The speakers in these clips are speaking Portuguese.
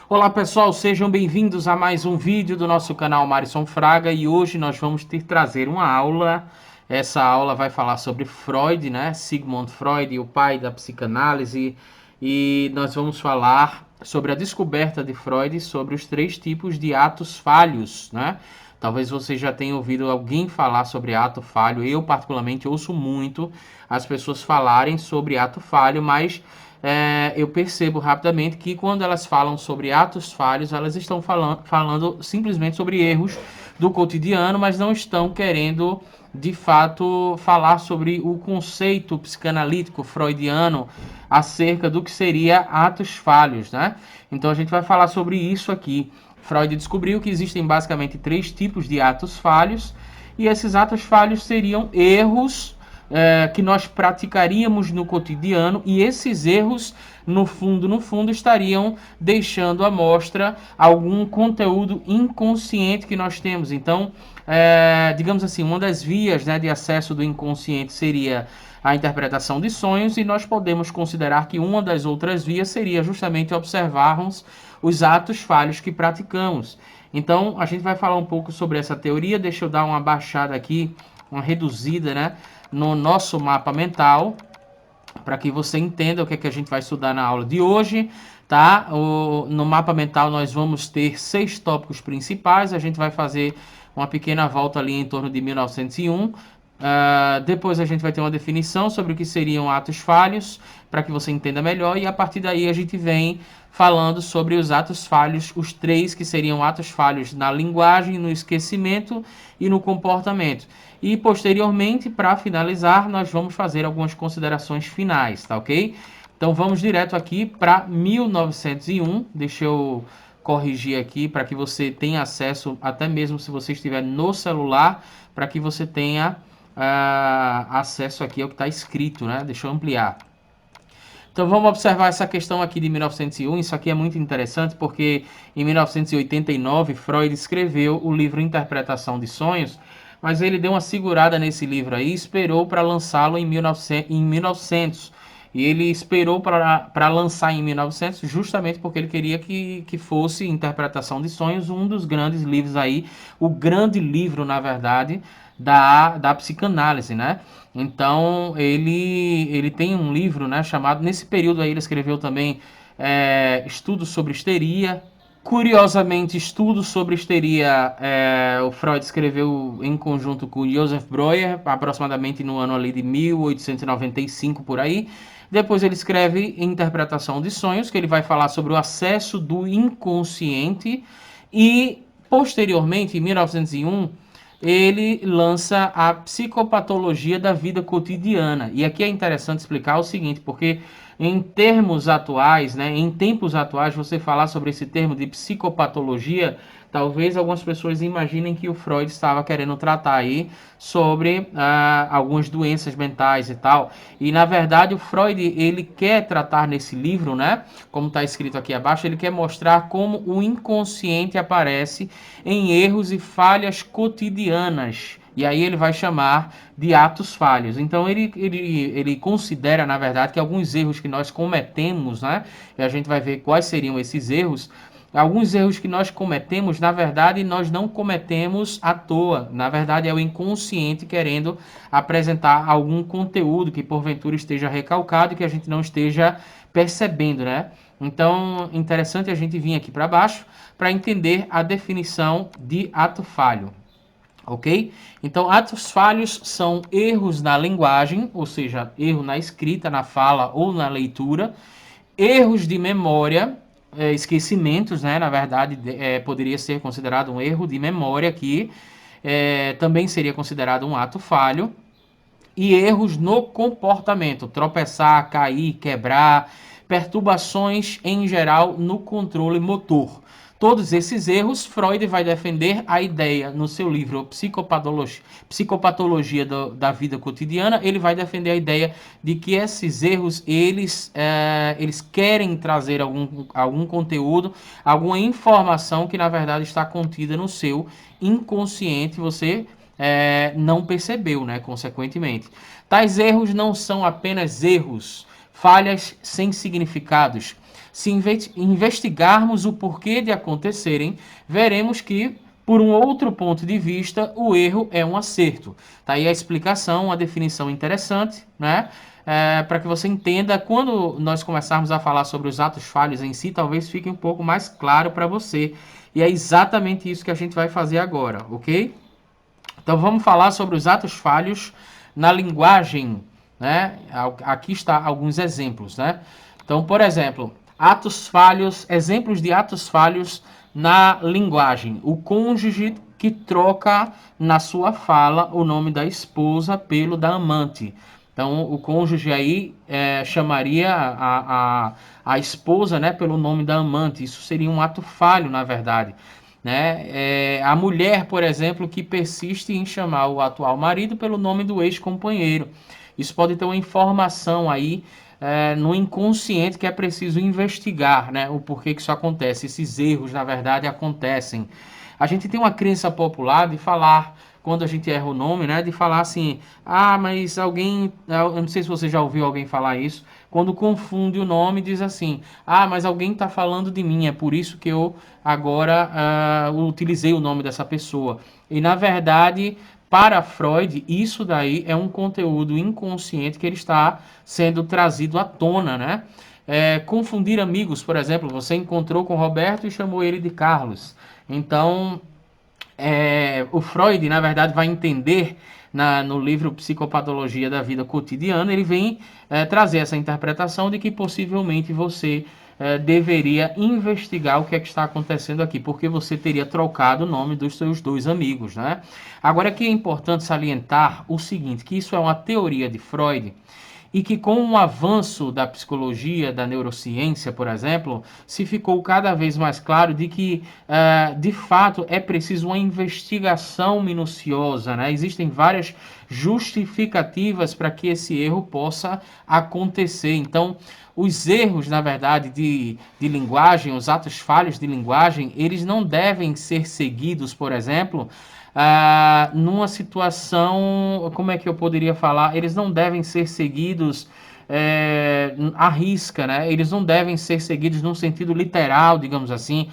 Olá pessoal, sejam bem-vindos a mais um vídeo do nosso canal Marison Fraga e hoje nós vamos trazer uma aula. Essa aula vai falar sobre Freud, né? Sigmund Freud, o pai da psicanálise, e nós vamos falar sobre a descoberta de Freud sobre os 3 tipos de atos falhos, né? Talvez você já tenha ouvido alguém falar sobre ato falho. Eu particularmente ouço muito as pessoas falarem sobre ato falho, mas eu percebo rapidamente que quando elas falam sobre atos falhos, elas estão falando simplesmente sobre erros do cotidiano, mas não estão querendo, de fato, falar sobre o conceito psicanalítico freudiano acerca do que seria atos falhos, né? Então a gente vai falar sobre isso aqui. Freud descobriu que existem basicamente 3 tipos de atos falhos, e esses atos falhos seriam erros que nós praticaríamos no cotidiano, e esses erros, no fundo, estariam deixando à mostra algum conteúdo inconsciente que nós temos. Então, digamos assim, uma das vias, né, de acesso do inconsciente seria a interpretação de sonhos, e nós podemos considerar que uma das outras vias seria justamente observarmos os atos falhos que praticamos. Então, a gente vai falar um pouco sobre essa teoria. Deixa eu dar uma baixada aqui, uma reduzida, né, no nosso mapa mental, para que você entenda o que é que a gente vai estudar na aula de hoje, tá? No mapa mental nós vamos ter 6 tópicos principais. A gente vai fazer uma pequena volta ali em torno de 1901. Depois a gente vai ter uma definição sobre o que seriam atos falhos, para que você entenda melhor, e a partir daí a gente vem falando sobre os atos falhos, os 3 que seriam atos falhos na linguagem, no esquecimento e no comportamento. E posteriormente, para finalizar, nós vamos fazer algumas considerações finais, tá ok? Então vamos direto aqui para 1901. Deixa eu corrigir aqui para que você tenha acesso, até mesmo se você estiver no celular, para que você tenha acesso aqui ao que está escrito, né? Deixa eu ampliar. Então vamos observar essa questão aqui de 1901. Isso aqui é muito interessante porque em 1989 Freud escreveu o livro Interpretação de Sonhos, mas ele deu uma segurada nesse livro aí e esperou para lançá-lo em 1900. E ele esperou para lançar em 1900 justamente porque ele queria que fosse Interpretação de Sonhos um dos grandes livros aí, o grande livro, na verdade, da psicanálise, né? Então, ele tem um livro, né, chamado... Nesse período aí ele escreveu também Estudos sobre Histeria. Curiosamente, Estudos sobre Histeria, o Freud escreveu em conjunto com Joseph Breuer, aproximadamente no ano ali de 1895, por aí. Depois ele escreve Interpretação de Sonhos, que ele vai falar sobre o acesso do inconsciente. E, posteriormente, em 1901, ele lança a Psicopatologia da Vida Cotidiana. E aqui é interessante explicar o seguinte, porque em termos atuais, né, em tempos atuais, você falar sobre esse termo de psicopatologia, talvez algumas pessoas imaginem que o Freud estava querendo tratar aí sobre algumas doenças mentais e tal. E na verdade o Freud, ele quer tratar nesse livro, né, como está escrito aqui abaixo, ele quer mostrar como o inconsciente aparece em erros e falhas cotidianas. E aí ele vai chamar de atos falhos. Então ele considera, na verdade, que alguns erros que nós cometemos, né? E a gente vai ver quais seriam esses erros. Alguns erros que nós cometemos, na verdade, nós não cometemos à toa. Na verdade, é o inconsciente querendo apresentar algum conteúdo que porventura esteja recalcado e que a gente não esteja percebendo, né? Então, interessante a gente vir aqui para baixo para entender a definição de ato falho. Ok? Então, atos falhos são erros na linguagem, ou seja, erro na escrita, na fala ou na leitura, erros de memória, esquecimentos, né? Na verdade, poderia ser considerado um erro de memória aqui, também seria considerado um ato falho, e erros no comportamento, tropeçar, cair, quebrar, perturbações em geral no controle motor. Todos esses erros, Freud vai defender a ideia no seu livro Psicopatologia da Vida Cotidiana. Ele vai defender a ideia de que esses erros, eles querem trazer algum conteúdo, alguma informação que na verdade está contida no seu inconsciente, você não percebeu, né, consequentemente. Tais erros não são apenas erros, falhas sem significados. se investigarmos o porquê de acontecerem, veremos que, por um outro ponto de vista, o erro é um acerto. Tá aí a explicação, uma definição interessante, né? Para que você entenda, quando nós começarmos a falar sobre os atos falhos em si, talvez fique um pouco mais claro para você. E é exatamente isso que a gente vai fazer agora, ok? Então vamos falar sobre os atos falhos na linguagem, né? Aqui está alguns exemplos, né? Então, por exemplo, atos falhos, exemplos de atos falhos na linguagem. O cônjuge que troca na sua fala o nome da esposa pelo da amante. Então, o cônjuge aí chamaria a esposa, né, pelo nome da amante. Isso seria um ato falho, na verdade. Né? A mulher, por exemplo, que persiste em chamar o atual marido pelo nome do ex-companheiro. Isso pode ter uma informação aí no inconsciente que é preciso investigar, né? O porquê que isso acontece. Esses erros, na verdade, acontecem. A gente tem uma crença popular de falar, quando a gente erra o nome, né? De falar assim, mas alguém... Eu não sei se você já ouviu alguém falar isso. Quando confunde o nome, diz assim, mas alguém está falando de mim, é por isso que eu agora utilizei o nome dessa pessoa. E, na verdade, para Freud, isso daí é um conteúdo inconsciente que ele está sendo trazido à tona, né? Confundir amigos, por exemplo, você encontrou com Roberto e chamou ele de Carlos. Então, o Freud, na verdade, vai entender no livro Psicopatologia da Vida Cotidiana, ele vem trazer essa interpretação de que possivelmente você deveria investigar o que é que está acontecendo aqui, porque você teria trocado o nome dos seus dois amigos, né? Agora, aqui é importante salientar o seguinte, que isso é uma teoria de Freud, e que com o avanço da psicologia, da neurociência, por exemplo, se ficou cada vez mais claro de que, de fato, é preciso uma investigação minuciosa, né? Existem várias justificativas para que esse erro possa acontecer. Então, os erros, na verdade, de linguagem, os atos falhos de linguagem, eles não devem ser seguidos, por exemplo, numa situação, como é que eu poderia falar? Eles não devem ser seguidos à risca, né? Eles não devem ser seguidos num sentido literal, digamos assim.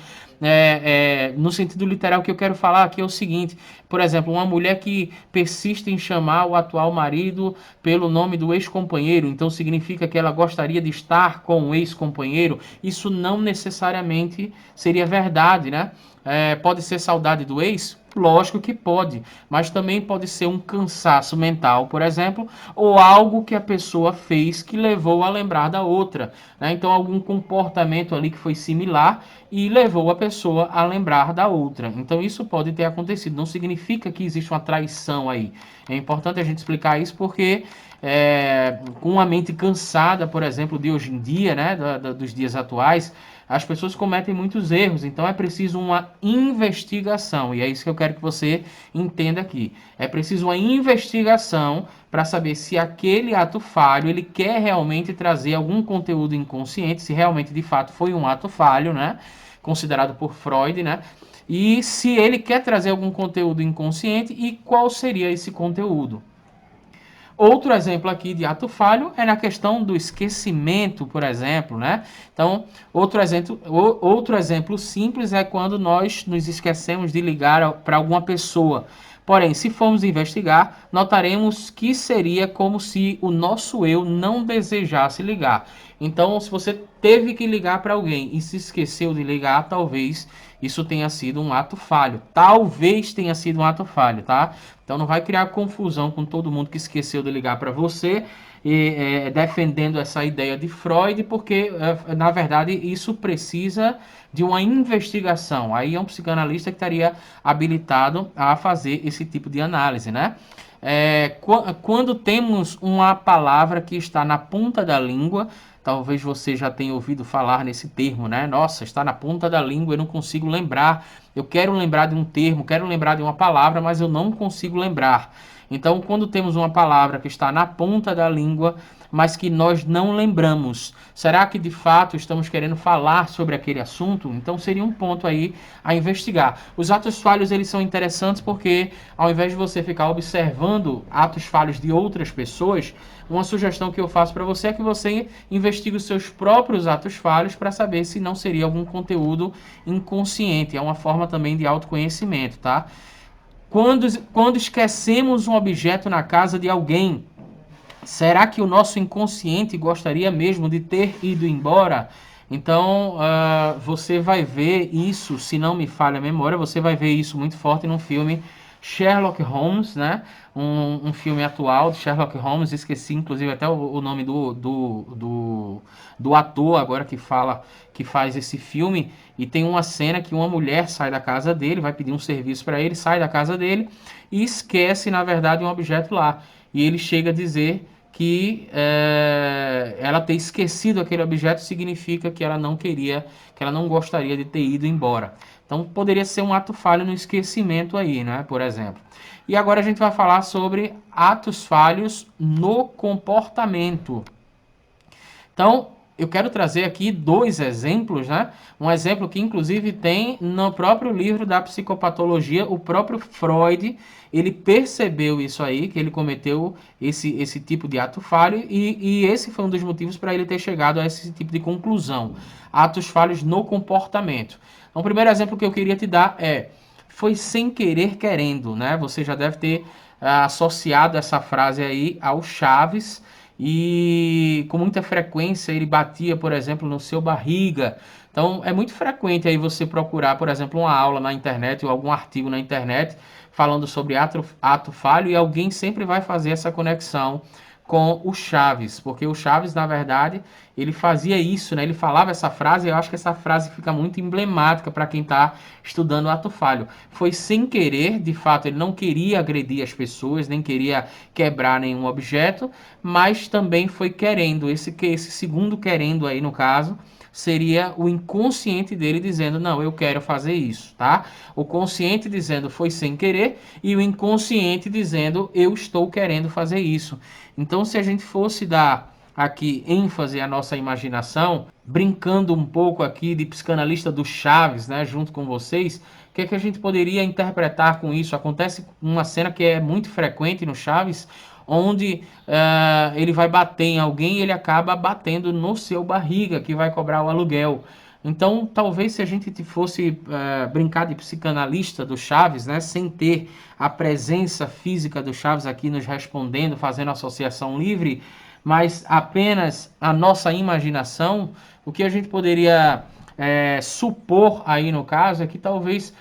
No sentido literal que eu quero falar aqui é o seguinte, por exemplo, uma mulher que persiste em chamar o atual marido pelo nome do ex-companheiro, então significa que ela gostaria de estar com o ex-companheiro, isso não necessariamente seria verdade, né? Pode ser saudade do ex? Lógico que pode, mas também pode ser um cansaço mental, por exemplo, ou algo que a pessoa fez que levou a lembrar da outra, né? Então, algum comportamento ali que foi similar e levou a pessoa a lembrar da outra. Então, isso pode ter acontecido, não significa que existe uma traição aí. É importante a gente explicar isso porque com a mente cansada, por exemplo, de hoje em dia, né, dos dias atuais, as pessoas cometem muitos erros, então é preciso uma investigação, e é isso que eu quero que você entenda aqui. É preciso uma investigação para saber se aquele ato falho, ele quer realmente trazer algum conteúdo inconsciente, se realmente de fato foi um ato falho, né, considerado por Freud, né, e se ele quer trazer algum conteúdo inconsciente e qual seria esse conteúdo. Outro exemplo aqui de ato falho é na questão do esquecimento, por exemplo, né? Então, outro exemplo simples é quando nós nos esquecemos de ligar para alguma pessoa. Porém, se formos investigar, notaremos que seria como se o nosso eu não desejasse ligar. Então, se você teve que ligar para alguém e se esqueceu de ligar, talvez isso tenha sido um ato falho. Talvez tenha sido um ato falho, tá? Então não vai criar confusão com todo mundo que esqueceu de ligar para você e defendendo essa ideia de Freud, porque na verdade isso precisa de uma investigação. Aí é um psicanalista que estaria habilitado a fazer esse tipo de análise, né? Quando temos uma palavra que está na ponta da língua, talvez você já tenha ouvido falar nesse termo, né? Nossa, está na ponta da língua, eu não consigo lembrar. Eu quero lembrar de um termo, quero lembrar de uma palavra, mas eu não consigo lembrar. Então, quando temos uma palavra que está na ponta da língua, mas que nós não lembramos. Será que de fato estamos querendo falar sobre aquele assunto? Então seria um ponto aí a investigar. Os atos falhos, eles são interessantes porque ao invés de você ficar observando atos falhos de outras pessoas, uma sugestão que eu faço para você é que você investigue os seus próprios atos falhos para saber se não seria algum conteúdo inconsciente. É uma forma também de autoconhecimento, tá? Quando esquecemos um objeto na casa de alguém, será que o nosso inconsciente gostaria mesmo de ter ido embora? Então, você vai ver isso, se não me falha a memória, você vai ver isso muito forte no filme Sherlock Holmes, né? Um filme atual de Sherlock Holmes, esqueci inclusive até o nome do ator agora que faz esse filme, e tem uma cena que uma mulher sai da casa dele, vai pedir um serviço para ele, sai da casa dele e esquece, na verdade, um objeto lá. E ele chega a dizer que ela ter esquecido aquele objeto significa que ela não queria, que ela não gostaria de ter ido embora. Então poderia ser um ato falho no esquecimento aí, né, por exemplo. E agora a gente vai falar sobre atos falhos no comportamento. Então, eu quero trazer aqui dois exemplos, né? Um exemplo que inclusive tem no próprio livro da psicopatologia, o próprio Freud, ele percebeu isso aí, que ele cometeu esse tipo de ato falho, e esse foi um dos motivos para ele ter chegado a esse tipo de conclusão. Atos falhos no comportamento. Então, o primeiro exemplo que eu queria te dar foi sem querer querendo, né? Você já deve ter associado essa frase aí ao Chaves, e com muita frequência ele batia, por exemplo, no seu barriga. Então é muito frequente aí você procurar, por exemplo, uma aula na internet ou algum artigo na internet falando sobre ato falho, e alguém sempre vai fazer essa conexão com o Chaves, porque o Chaves, na verdade, ele fazia isso, né? Ele falava essa frase, e eu acho que essa frase fica muito emblemática para quem está estudando o ato falho. Foi sem querer, de fato, ele não queria agredir as pessoas, nem queria quebrar nenhum objeto, mas também foi querendo. Esse segundo querendo aí, no caso, seria o inconsciente dele dizendo, não, eu quero fazer isso, tá? O consciente dizendo, foi sem querer, e o inconsciente dizendo, eu estou querendo fazer isso. Então, se a gente fosse dar aqui ênfase à nossa imaginação, brincando um pouco aqui de psicanalista do Chaves, né, junto com vocês, o que é que a gente poderia interpretar com isso? Acontece uma cena que é muito frequente no Chaves, onde ele vai bater em alguém e ele acaba batendo no seu barriga, que vai cobrar o aluguel. Então, talvez se a gente fosse brincar de psicanalista do Chaves, né, sem ter a presença física do Chaves aqui nos respondendo, fazendo associação livre, mas apenas a nossa imaginação, o que a gente poderia supor aí no caso é que talvez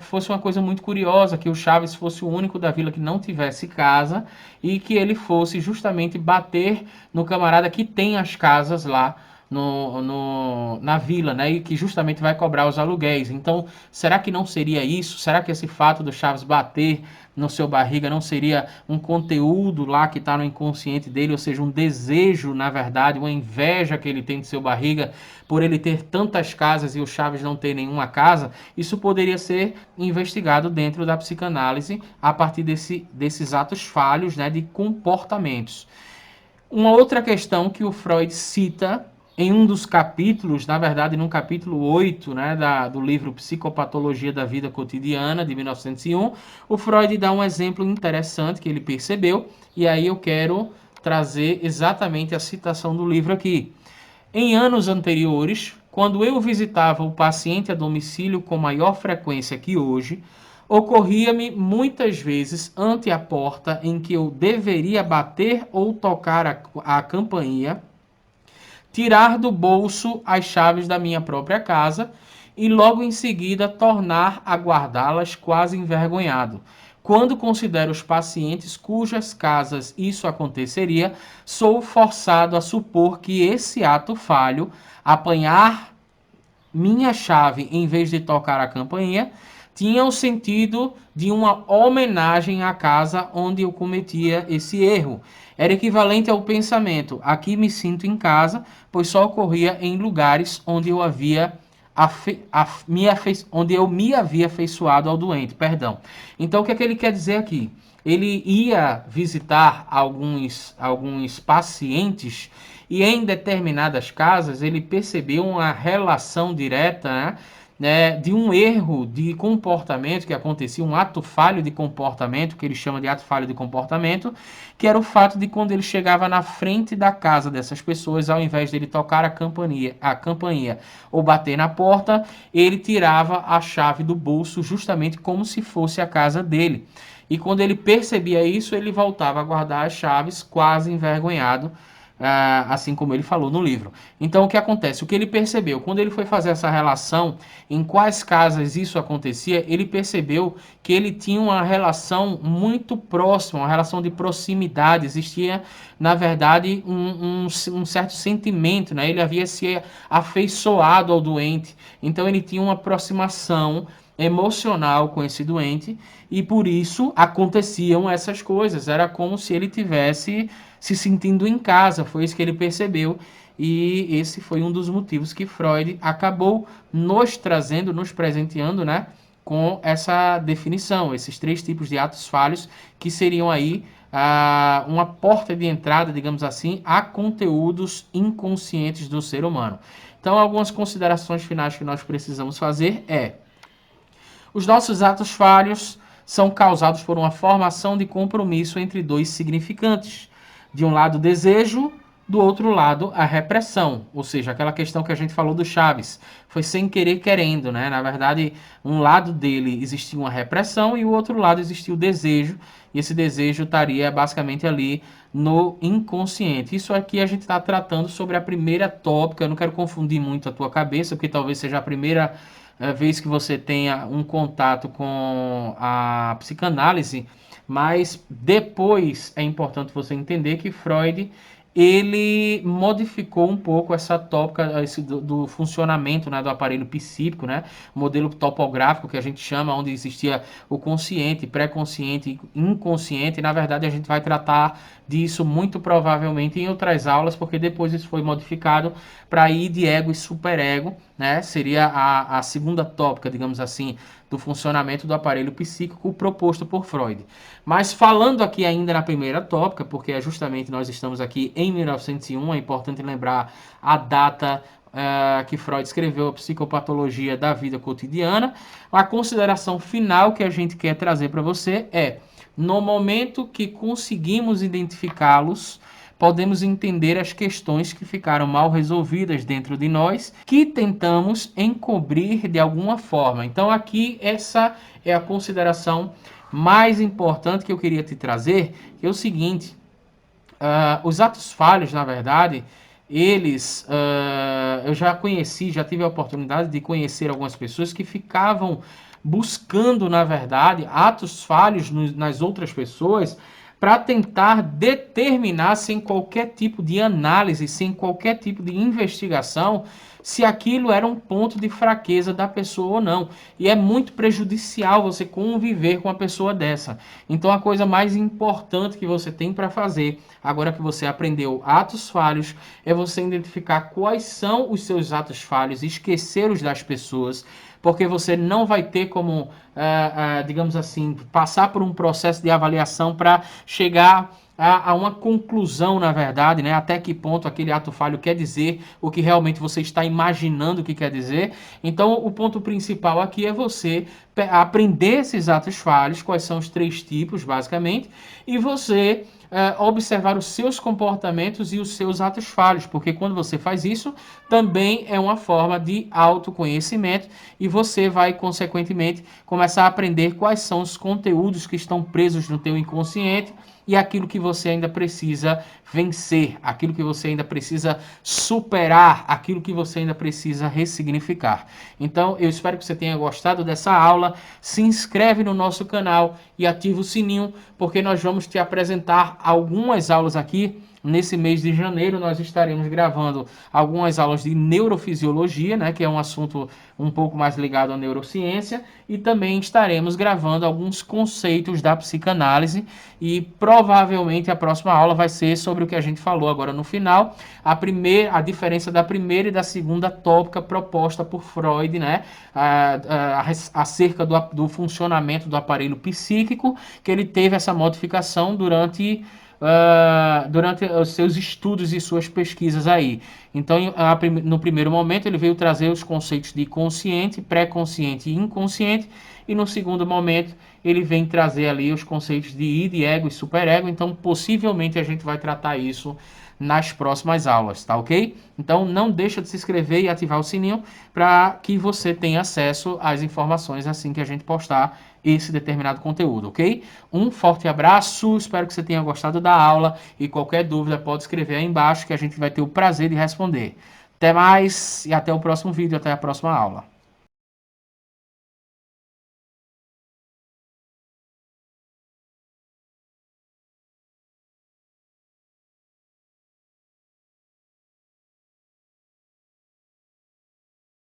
fosse uma coisa muito curiosa, que o Chaves fosse o único da vila que não tivesse casa e que ele fosse justamente bater no camarada que tem as casas lá na vila, né? E que justamente vai cobrar os aluguéis. Então, será que não seria isso? Será que esse fato do Chaves bater no seu barriga não seria um conteúdo lá que está no inconsciente dele, ou seja, um desejo, na verdade, uma inveja que ele tem de seu barriga por ele ter tantas casas e o Chaves não ter nenhuma casa? Isso poderia ser investigado dentro da psicanálise a partir desses atos falhos, né, de comportamentos. Uma outra questão que o Freud cita em um dos capítulos, na verdade, no capítulo 8, né, do livro Psicopatologia da Vida Cotidiana, de 1901, o Freud dá um exemplo interessante que ele percebeu, e aí eu quero trazer exatamente a citação do livro aqui. Em anos anteriores, quando eu visitava o paciente a domicílio com maior frequência que hoje, ocorria-me muitas vezes ante a porta em que eu deveria bater ou tocar a campainha, tirar do bolso as chaves da minha própria casa e logo em seguida tornar a guardá-las quase envergonhado. Quando considero os pacientes cujas casas isso aconteceria, sou forçado a supor que esse ato falho, apanhar minha chave em vez de tocar a campainha, tinha o sentido de uma homenagem à casa onde eu cometia esse erro. Era equivalente ao pensamento, aqui me sinto em casa, pois só ocorria em lugares onde eu havia onde eu me havia afeiçoado ao doente, perdão. Então, o que é que ele quer dizer aqui? Ele ia visitar alguns pacientes e em determinadas casas ele percebeu uma relação direta, de um erro de comportamento que acontecia, um ato falho de comportamento, que ele chama de ato falho de comportamento, que era o fato de quando ele chegava na frente da casa dessas pessoas, ao invés de ele tocar a campainha ou bater na porta, ele tirava a chave do bolso justamente como se fosse a casa dele. E quando ele percebia isso, ele voltava a guardar as chaves, quase envergonhado, assim como ele falou no livro. Então, o que acontece? O que ele percebeu? Quando ele foi fazer essa relação, em quais casas isso acontecia, ele percebeu que ele tinha uma relação muito próxima, uma relação de proximidade. Existia, na verdade, um certo sentimento, né? Ele havia se afeiçoado ao doente. Então, ele tinha uma aproximação emocional com esse doente e por isso aconteciam essas coisas. Era como se ele tivesse se sentindo em casa, foi isso que ele percebeu e esse foi um dos motivos que Freud acabou nos trazendo, nos presenteando, né, com essa definição, esses 3 tipos de atos falhos que seriam aí uma porta de entrada, digamos assim, a conteúdos inconscientes do ser humano. Então, algumas considerações finais que nós precisamos fazer os nossos atos falhos são causados por uma formação de compromisso entre 2 significantes. De um lado, o desejo, do outro lado, a repressão. Ou seja, aquela questão que a gente falou do Chaves. Foi sem querer, querendo, né? Na verdade, um lado dele existia uma repressão e o outro lado existia o desejo. E esse desejo estaria basicamente ali no inconsciente. Isso aqui a gente está tratando sobre a primeira tópica. Eu não quero confundir muito a tua cabeça, porque talvez seja a primeira vez que você tenha um contato com a psicanálise, mas depois é importante você entender que Freud ele modificou um pouco essa tópica do funcionamento, né, do aparelho psíquico, né, modelo topográfico que a gente chama, onde existia o consciente, pré-consciente e inconsciente. E, na verdade, a gente vai tratar disso muito provavelmente em outras aulas, porque depois isso foi modificado para ir de ego e superego, né, seria a segunda tópica, digamos assim, do funcionamento do aparelho psíquico proposto por Freud. Mas falando aqui ainda na primeira tópica, porque justamente nós estamos aqui em 1901, é importante lembrar a data que Freud escreveu a psicopatologia da vida cotidiana. A consideração final que a gente quer trazer para você no momento que conseguimos identificá-los, podemos entender as questões que ficaram mal resolvidas dentro de nós, que tentamos encobrir de alguma forma. Então aqui essa é a consideração mais importante que eu queria te trazer, que é o seguinte, os atos falhos, na verdade, eles, eu já tive a oportunidade de conhecer algumas pessoas que ficavam buscando, na verdade, atos falhos nas outras pessoas, para tentar determinar, sem qualquer tipo de análise, sem qualquer tipo de investigação, se aquilo era um ponto de fraqueza da pessoa ou não. E é muito prejudicial você conviver com uma pessoa dessa. Então, a coisa mais importante que você tem para fazer, agora que você aprendeu atos falhos, é você identificar quais são os seus atos falhos, esquecer-os das pessoas, porque você não vai ter como, digamos assim, passar por um processo de avaliação para chegar a uma conclusão, na verdade, né? Até que ponto aquele ato falho quer dizer o que realmente você está imaginando que quer dizer. Então, o ponto principal aqui é você aprender esses atos falhos, quais são os 3 tipos, basicamente, e você observar os seus comportamentos e os seus atos falhos, porque quando você faz isso, também é uma forma de autoconhecimento e você vai, consequentemente, começar a aprender quais são os conteúdos que estão presos no teu inconsciente e aquilo que você ainda precisa vencer, aquilo que você ainda precisa superar, aquilo que você ainda precisa ressignificar. Então, eu espero que você tenha gostado dessa aula. Se inscreve no nosso canal e ativa o sininho, porque nós vamos te apresentar algumas aulas aqui Nesse mês de janeiro, nós estaremos gravando algumas aulas de neurofisiologia, né, que é um assunto um pouco mais ligado à neurociência, e também estaremos gravando alguns conceitos da psicanálise, e provavelmente a próxima aula vai ser sobre o que a gente falou agora no final, a diferença da primeira e da segunda tópica proposta por Freud, né, acerca do funcionamento do aparelho psíquico, que ele teve essa modificação durante os seus estudos e suas pesquisas aí. Então, no primeiro momento, ele veio trazer os conceitos de consciente, pré-consciente e inconsciente, e no segundo momento, ele vem trazer ali os conceitos de id, ego e superego. Então, possivelmente, a gente vai tratar isso nas próximas aulas, tá ok? Então, não deixa de se inscrever e ativar o sininho para que você tenha acesso às informações assim que a gente postar esse determinado conteúdo, ok? Um forte abraço, espero que você tenha gostado da aula e qualquer dúvida pode escrever aí embaixo que a gente vai ter o prazer de responder. Até mais e até o próximo vídeo, até a próxima aula.